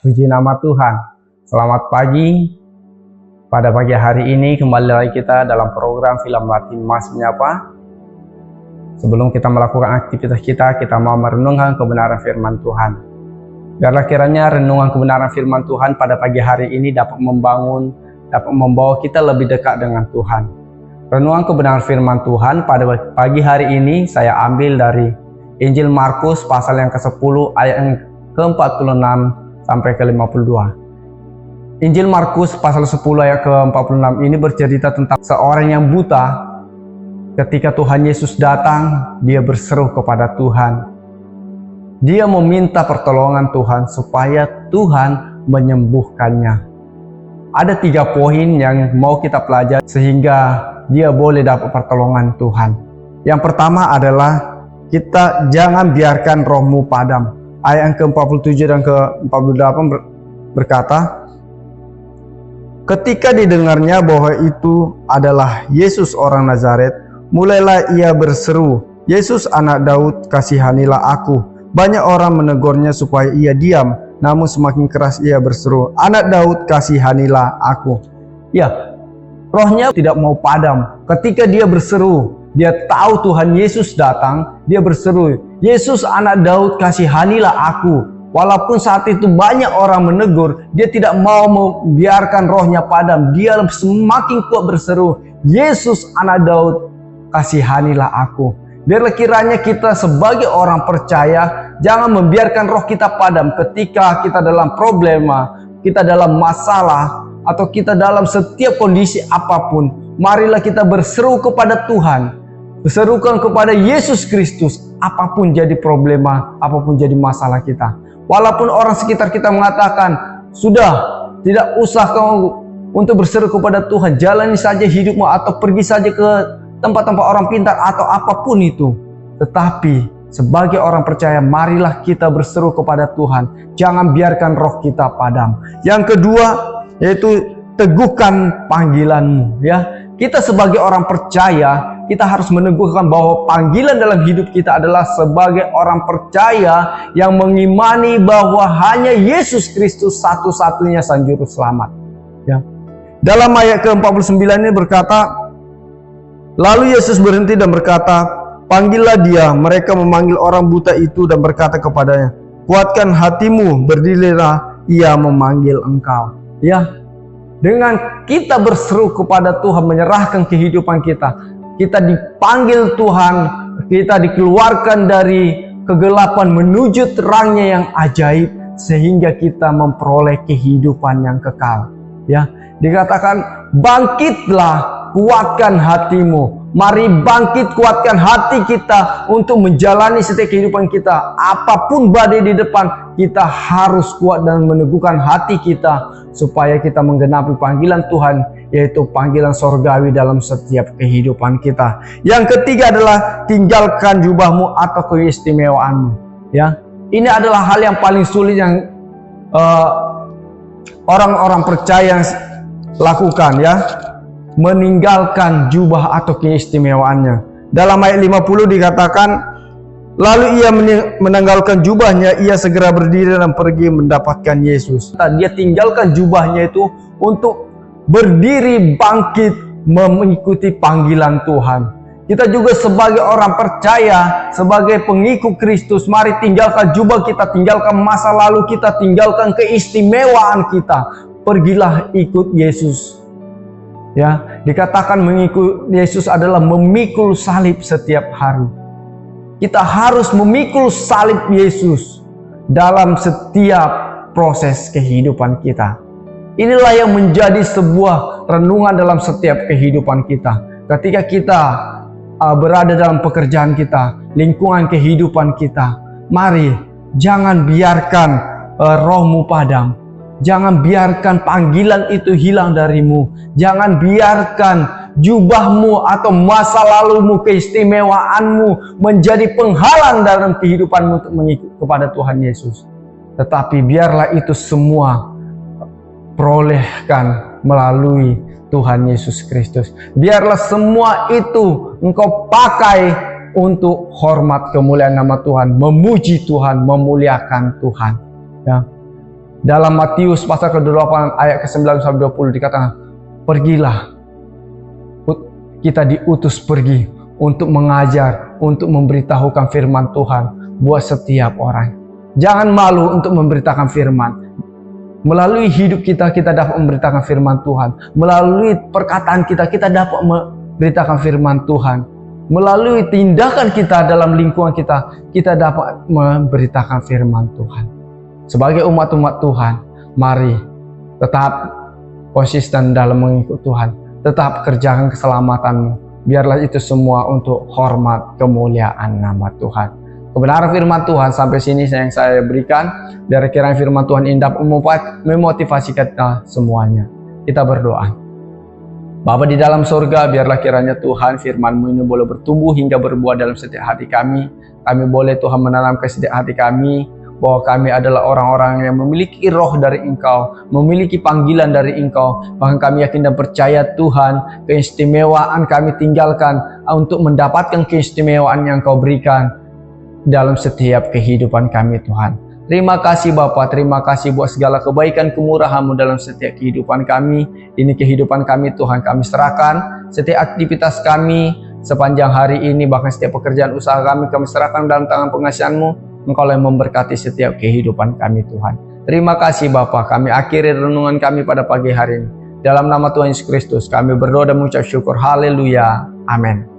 Puji nama Tuhan. Selamat pagi. Pada pagi hari ini kembali lagi kita dalam program Film Latin Mas Menyapa. Sebelum kita melakukan aktivitas kita mau merenungkan kebenaran firman Tuhan. Biarlah kiranya renungan kebenaran firman Tuhan pada pagi hari ini dapat membangun, dapat membawa kita lebih dekat dengan Tuhan. Renungan kebenaran firman Tuhan pada pagi hari ini saya ambil dari Injil Markus pasal yang ke-10 ayat yang ke-46 sampai ke-52. Injil Markus pasal 10 ayat ke-46 ini bercerita tentang seorang yang buta. Ketika Tuhan Yesus datang, dia berseru kepada Tuhan. Dia meminta pertolongan Tuhan supaya Tuhan menyembuhkannya. Ada 3 poin yang mau kita pelajari sehingga dia boleh dapat pertolongan Tuhan. Yang pertama adalah kita jangan biarkan rohmu padam. Ayat yang ke-47 dan ke-48 berkata, ketika didengarnya bahwa itu adalah Yesus orang Nazaret, mulailah ia berseru, Yesus anak Daud, kasihanilah aku. Banyak orang menegurnya supaya ia diam, namun semakin keras ia berseru, anak Daud, kasihanilah aku. Ya, rohnya tidak mau padam. Ketika dia berseru, dia tahu Tuhan Yesus datang, dia berseru, Yesus anak Daud, kasihanilah aku. Walaupun saat itu banyak orang menegur, dia tidak mau membiarkan rohnya padam. Dia semakin kuat berseru, Yesus anak Daud, kasihanilah aku. Biarlah kiranya kita sebagai orang percaya, jangan membiarkan roh kita padam ketika kita dalam problema, kita dalam masalah, atau kita dalam setiap kondisi apapun. Marilah kita berseru kepada Tuhan. Berserukan kepada Yesus Kristus, apapun jadi problema, apapun jadi masalah kita. Walaupun orang sekitar kita mengatakan, sudah, tidak usah kau untuk berseru kepada Tuhan, jalani saja hidupmu atau pergi saja ke tempat-tempat orang pintar atau apapun itu. Tetapi sebagai orang percaya, marilah kita berseru kepada Tuhan. Jangan biarkan roh kita padam. Yang kedua, yaitu teguhkan panggilanmu. Ya, kita sebagai orang percaya, kita harus meneguhkan bahwa panggilan dalam hidup kita adalah sebagai orang percaya yang mengimani bahwa hanya Yesus Kristus satu-satunya sang juru selamat. Ya. Dalam ayat ke-49 ini berkata, lalu Yesus berhenti dan berkata, panggillah dia. Mereka memanggil orang buta itu dan berkata kepadanya, kuatkan hatimu, berdirilah, ia memanggil engkau. Ya, dengan kita berseru kepada Tuhan, menyerahkan kehidupan kita, kita dipanggil Tuhan, kita dikeluarkan dari kegelapan menuju terangnya yang ajaib, sehingga kita memperoleh kehidupan yang kekal. Ya, dikatakan bangkitlah, kuatkan hatimu. Mari bangkit, kuatkan hati kita untuk menjalani setiap kehidupan kita. Apapun badai di depan, kita harus kuat dan meneguhkan hati kita supaya kita menggenapi panggilan Tuhan, yaitu panggilan sorgawi dalam setiap kehidupan kita. Yang ketiga adalah tinggalkan jubahmu atau keistimewaanmu. Ya, ini adalah hal yang paling sulit yang orang-orang percaya lakukan, ya, meninggalkan jubah atau keistimewaannya. Dalam ayat 50 dikatakan, lalu ia menanggalkan jubahnya, ia segera berdiri dan pergi mendapatkan Yesus. Dia tinggalkan jubahnya itu untuk berdiri bangkit mengikuti panggilan Tuhan. Kita juga sebagai orang percaya, sebagai pengikut Kristus, mari tinggalkan jubah kita, tinggalkan masa lalu kita, tinggalkan keistimewaan kita. Pergilah ikut Yesus. Ya, dikatakan mengikut Yesus adalah memikul salib setiap hari. Kita harus memikul salib Yesus dalam setiap proses kehidupan kita. Inilah yang menjadi sebuah renungan dalam setiap kehidupan kita. Ketika kita berada dalam pekerjaan kita, lingkungan kehidupan kita, mari jangan biarkan rohmu padam. Jangan biarkan panggilan itu hilang darimu. Jangan biarkan jubahmu atau masa lalumu, keistimewaanmu menjadi penghalang dalam kehidupanmu untuk mengikut kepada Tuhan Yesus. Tetapi biarlah itu semua perolehkan melalui Tuhan Yesus Kristus. Biarlah semua itu engkau pakai untuk hormat kemuliaan nama Tuhan, memuji Tuhan, memuliakan Tuhan. Ya. Dalam Matius pasal ke-8 ayat ke-9 sampai 20 dikatakan, pergilah. Kita diutus pergi untuk mengajar, untuk memberitahukan firman Tuhan buat setiap orang. Jangan malu untuk memberitakan firman. Melalui hidup kita, kita dapat memberitakan firman Tuhan. Melalui perkataan kita, kita dapat memberitakan firman Tuhan. Melalui tindakan kita dalam lingkungan kita, kita dapat memberitakan firman Tuhan. Sebagai umat-umat Tuhan, mari tetap konsisten dalam mengikut Tuhan. Tetap kerjakan keselamatanmu. Biarlah itu semua untuk hormat kemuliaan nama Tuhan. Kebenaran firman Tuhan sampai sini yang saya berikan. Biar kiranya firman Tuhan ini dapat memotivasi kita semuanya. Kita berdoa. Bapa di dalam surga, biarlah kiranya Tuhan firman-Mu ini boleh bertumbuh hingga berbuah dalam setiap hati kami. Kami boleh Tuhan menanam ke setiap hati kami bahwa kami adalah orang-orang yang memiliki roh dari Engkau, memiliki panggilan dari Engkau. Bahkan kami yakin dan percaya Tuhan, keistimewaan kami tinggalkan untuk mendapatkan keistimewaan yang Kau berikan dalam setiap kehidupan kami Tuhan. Terima kasih Bapa, terima kasih buat segala kebaikan kemurahan-Mu dalam setiap kehidupan kami. Ini kehidupan kami Tuhan, kami serahkan setiap aktivitas kami sepanjang hari ini, bahkan setiap pekerjaan usaha kami serahkan dalam tangan pengasihan-Mu. Engkau yang memberkati setiap kehidupan kami Tuhan. Terima kasih Bapa, kami akhiri renungan kami pada pagi hari ini. Dalam nama Tuhan Yesus Kristus kami berdoa dan mengucap syukur. Haleluya. Amin.